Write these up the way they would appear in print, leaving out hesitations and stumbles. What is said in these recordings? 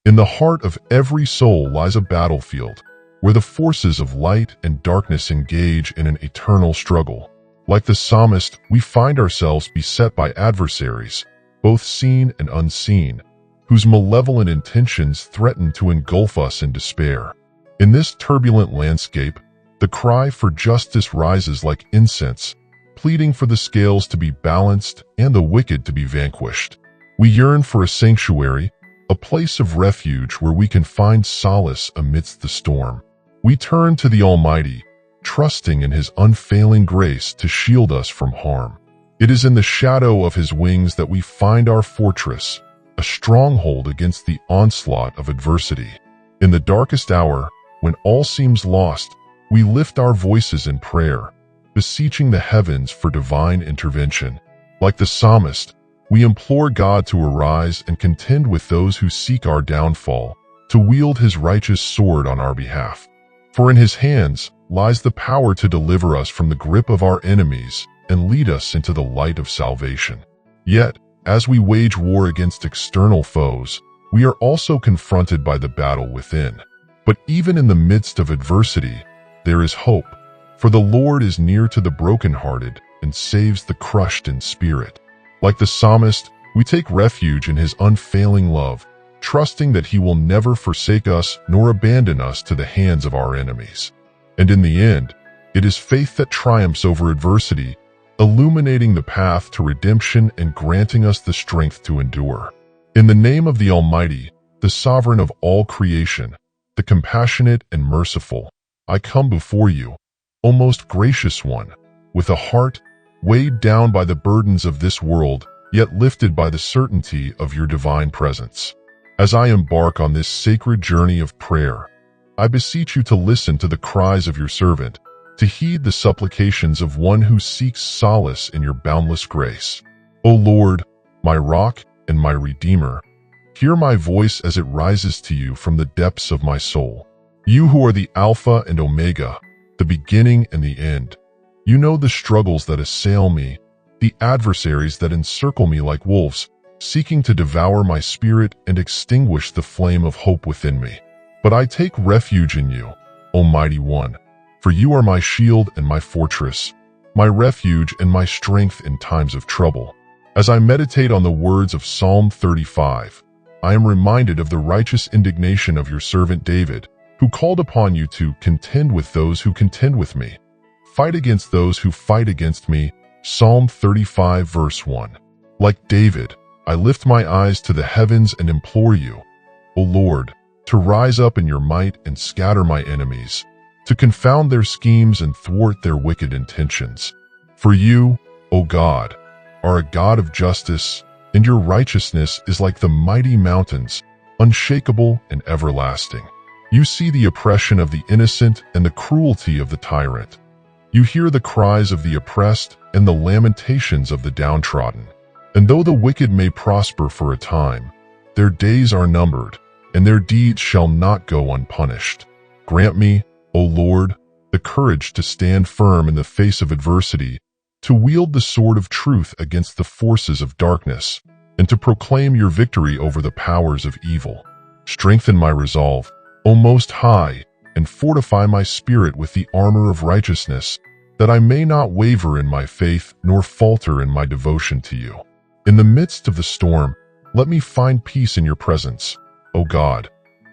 In the heart of every soul lies a battlefield, where the forces of light and darkness engage in an eternal struggle. Like the psalmist, we find ourselves beset by adversaries, both seen and unseen, whose malevolent intentions threaten to engulf us in despair. In this turbulent landscape, the cry for justice rises like incense, pleading for the scales to be balanced and the wicked to be vanquished. We yearn for a sanctuary, a place of refuge where we can find solace amidst the storm. We turn to the Almighty, trusting in His unfailing grace to shield us from harm. It is in the shadow of His wings that we find our fortress, a stronghold against the onslaught of adversity. In the darkest hour, when all seems lost, we lift our voices in prayer, beseeching the heavens for divine intervention. Like the psalmist, we implore God to arise and contend with those who seek our downfall, to wield His righteous sword on our behalf. For in His hands lies the power to deliver us from the grip of our enemies and lead us into the light of salvation. Yet, as we wage war against external foes, we are also confronted by the battle within. But even in the midst of adversity, there is hope, for the Lord is near to the brokenhearted and saves the crushed in spirit. Like the psalmist, we take refuge in His unfailing love, trusting that He will never forsake us nor abandon us to the hands of our enemies. And in the end, it is faith that triumphs over adversity, illuminating the path to redemption and granting us the strength to endure. In the name of the Almighty, the Sovereign of all creation, the compassionate and merciful, I come before you, O most gracious one, with a heart weighed down by the burdens of this world, yet lifted by the certainty of your divine presence. As I embark on this sacred journey of prayer, I beseech you to listen to the cries of your servant, to heed the supplications of one who seeks solace in your boundless grace. O Lord, my rock and my redeemer, hear my voice as it rises to you from the depths of my soul. You who are the Alpha and Omega, the beginning and the end. You know the struggles that assail me, the adversaries that encircle me like wolves, seeking to devour my spirit and extinguish the flame of hope within me. But I take refuge in you, Almighty One, for you are my shield and my fortress, my refuge and my strength in times of trouble. As I meditate on the words of Psalm 35, I am reminded of the righteous indignation of your servant David, who called upon you to contend with those who contend with me, fight against those who fight against me. Psalm 35 verse 1. Like David, I lift my eyes to the heavens and implore you, O Lord, to rise up in your might and scatter my enemies, to confound their schemes and thwart their wicked intentions. For you, O God, are a God of justice, and your righteousness is like the mighty mountains, unshakable and everlasting. You see the oppression of the innocent and the cruelty of the tyrant. You hear the cries of the oppressed and the lamentations of the downtrodden. And though the wicked may prosper for a time, their days are numbered, and their deeds shall not go unpunished. Grant me, O Lord, the courage to stand firm in the face of adversity, to wield the sword of truth against the forces of darkness, and to proclaim your victory over the powers of evil. Strengthen my resolve, O Most High, and fortify my spirit with the armor of righteousness, that I may not waver in my faith nor falter in my devotion to you. In the midst of the storm, let me find peace in your presence, O God,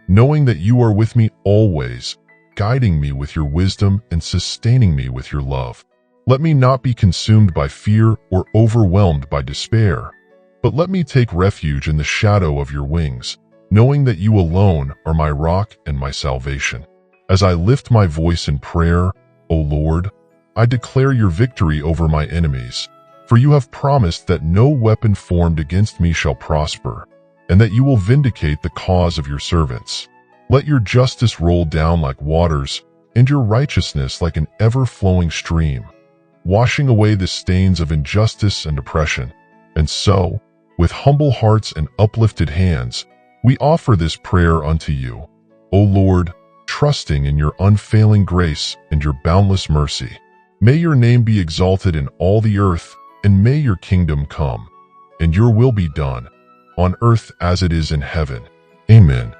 knowing that you are with me always, guiding me with your wisdom and sustaining me with your love. Let me not be consumed by fear or overwhelmed by despair, but let me take refuge in the shadow of your wings, knowing that you alone are my rock and my salvation. As I lift my voice in prayer, O Lord, I declare your victory over my enemies, for you have promised that no weapon formed against me shall prosper, and that you will vindicate the cause of your servants. Let your justice roll down like waters, and your righteousness like an ever-flowing stream, washing away the stains of injustice and oppression. And so, with humble hearts and uplifted hands, we offer this prayer unto you, O Lord, trusting in your unfailing grace and your boundless mercy. May your name be exalted in all the earth, and may your kingdom come, and your will be done, on earth as it is in heaven. Amen.